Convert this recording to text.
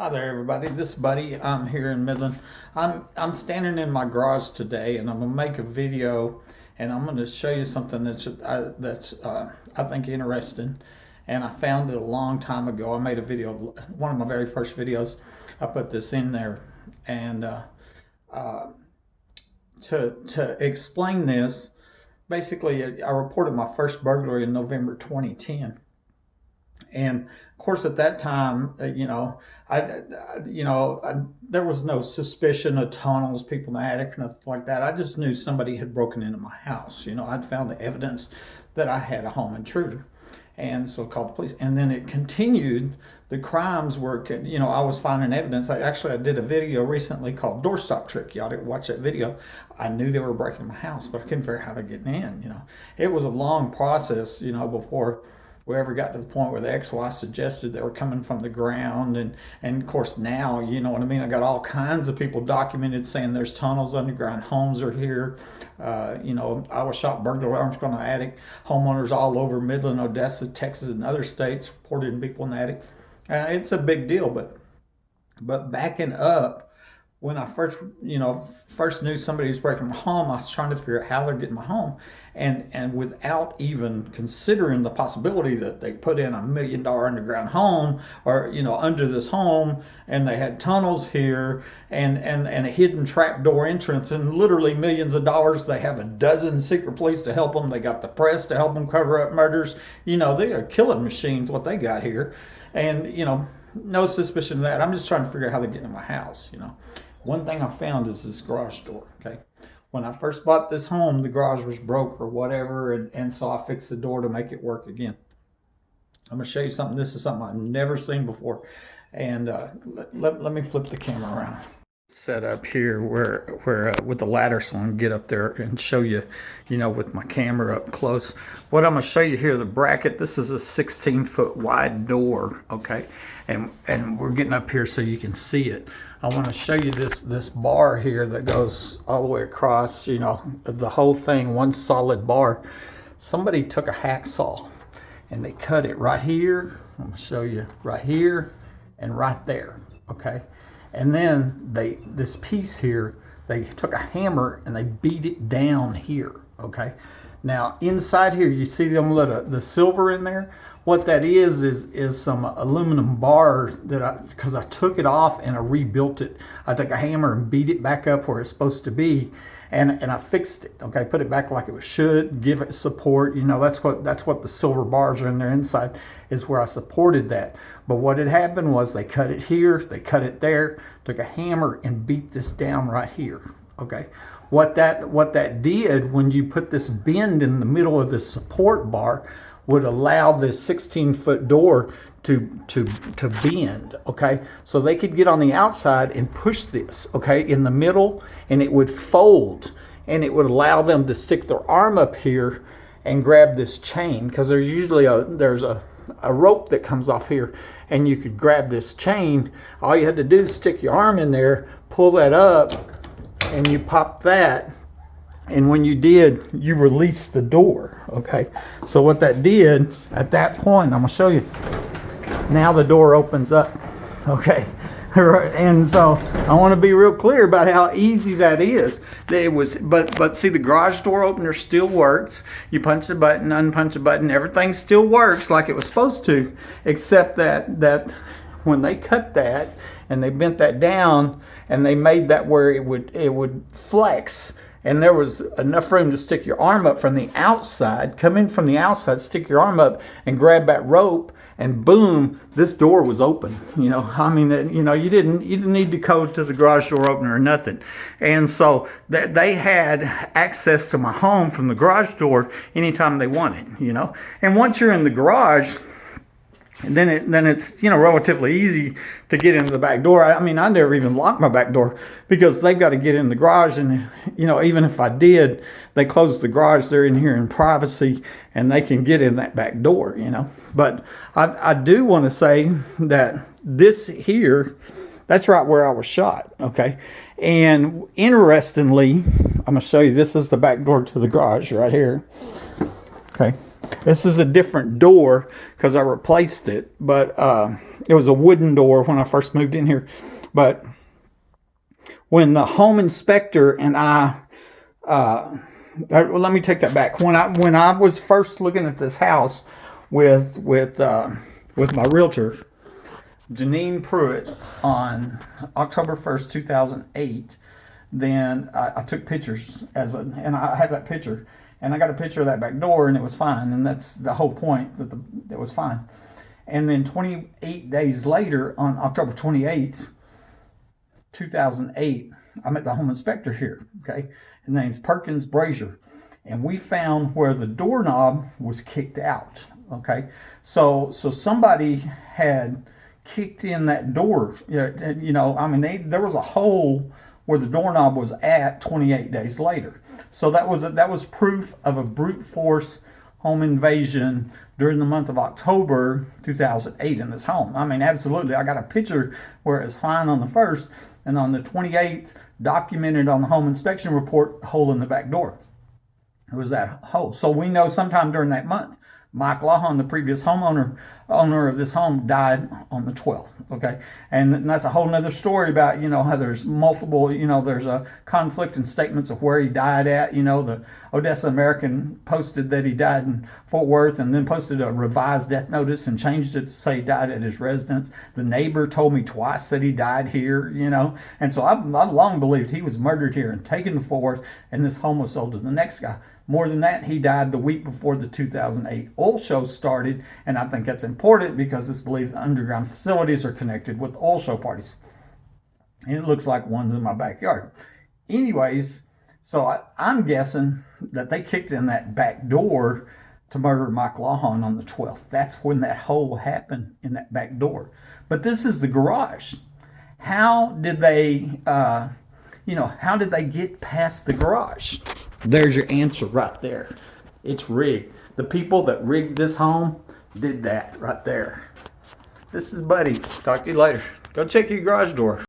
Hi there, everybody. This is Buddy. I'm here in Midland. I'm standing in my garage today, and I'm gonna make a video, and I'm gonna show you something that's I think interesting. And I found it a long time ago. I made a video, one of my very first videos. I put this in there, and to explain this, basically, I reported my first burglary in November 2010. And of course, at that time, there was no suspicion of tunnels, people in the attic, or nothing like that. I just knew somebody had broken into my house. I'd found the evidence that I had a home intruder, and so I called the police. And then it continued. The crimes were, I was finding evidence. I did a video recently called Doorstop Trick. Y'all didn't watch that video. I knew they were breaking my house, but I couldn't figure out how they're getting in. It was a long process, before we ever got to the point where the ex-wife suggested they were coming from the ground. And of course now, you know what I mean, I got all kinds of people documented saying there's tunnels underground, homes are here. I was shot, burglar alarms going in the attic. Homeowners all over Midland, Odessa, Texas, and other states reported people in the attic. It's a big deal, but backing up, when I first knew somebody was breaking my home, I was trying to figure out how they're getting my home, and without even considering the possibility that they put in $1 million underground home, or under this home, and they had tunnels here, and a hidden trapdoor entrance, and literally millions of dollars. They have a dozen secret police to help them. They got the press to help them cover up murders. They are killing machines, what they got here, and no suspicion of that. I'm just trying to figure out how they get in my house. One thing I found is this garage door, okay? When I first bought this home, the garage was broke or whatever, and so I fixed the door to make it work again. I'm gonna show you something. This is something I've never seen before. And let me flip the camera around. Set up here where with the ladder, so I can get up there and show you, with my camera up close. What I'm gonna show you here, the bracket, this is a 16-foot wide door, okay? And we're getting up here so you can see it. I want to show you this bar here that goes all the way across, the whole thing, one solid bar. Somebody took a hacksaw and they cut it right here. I'm going to show you right here and right there, okay? And then this piece here, they took a hammer and they beat it down here, okay? Now inside here, you see the silver in there? What that is some aluminum bar that because I took it off and I rebuilt it. I took a hammer and beat it back up where it's supposed to be, and I fixed it. Okay, put it back like it should, give it support. That's what the silver bars are in there inside, is where I supported that. But what had happened was they cut it here, they cut it there, took a hammer and beat this down right here. Okay, what that did, when you put this bend in the middle of the support bar, would allow this 16-foot door to bend, okay? So they could get on the outside and push this, okay, in the middle, and it would fold, and it would allow them to stick their arm up here and grab this chain, because there's usually there's a rope that comes off here, and you could grab this chain. All you had to do is stick your arm in there, pull that up, and you pop that. And when you did, you released the door, okay? So what that did, at that point, I'm gonna show you, now the door opens up, okay? And so I wanna be real clear about how easy that is. But see, the garage door opener still works. You punch the button, unpunch the button, everything still works like it was supposed to, except that when they cut that and they bent that down and they made that where it would flex, and there was enough room to stick your arm up from the outside, come in from the outside, stick your arm up and grab that rope, and boom, this door was open. You didn't need to code to the garage door opener or nothing. And so they had access to my home from the garage door anytime they wanted, And once you're in the garage, and then it's relatively easy to get into the back door. I never even locked my back door, because they've got to get in the garage, and even if I did, they close the garage, they're in here in privacy, and they can get in that back door. But I do want to say that this here, that's right where I was shot, okay? And interestingly, I'm gonna show you, this is the back door to the garage right here, okay? This is a different door because I replaced it, but it was a wooden door when I first moved in here. But when the home inspector and let me take that back. When I was first looking at this house with my realtor, Janine Pruitt, on October 1st, 2008, then I took pictures and I have that picture, and I got a picture of that back door, and it was fine, and that's the whole point, that it was fine. And then 28 days later, on October 28th, 2008, I met the home inspector here, okay? His name's Perkins Brasher, and we found where the doorknob was kicked out, okay? So somebody had kicked in that door, I mean, there was a hole where the doorknob was at 28 days later. So that was proof of a brute force home invasion during the month of October 2008 in this home. I mean, absolutely. I got a picture where it's fine on the 1st, and on the 28th, documented on the home inspection report, hole in the back door. It was that hole. So we know sometime during that month, Mike Lawhon, the previous owner of this home, died on the 12th, okay? And that's a whole nother story about, how there's multiple, there's a conflict in statements of where he died at. The Odessa American posted that he died in Fort Worth, and then posted a revised death notice and changed it to say he died at his residence. The neighbor told me twice that he died here, and so I've long believed he was murdered here and taken to Fort Worth, and this home was sold to the next guy. More than that, he died the week before the 2008 oil show started, and I think that's important because it's believed the underground facilities are connected with oil show parties. And it looks like one's in my backyard. Anyways, so I'm guessing that they kicked in that back door to murder Mike Lawhon on the 12th. That's when that hole happened, in that back door. But this is the garage. How did they, how did they get past the garage? There's your answer right there. It's rigged. The people that rigged this home did that right there. This is Buddy. Talk to you later. Go check your garage door.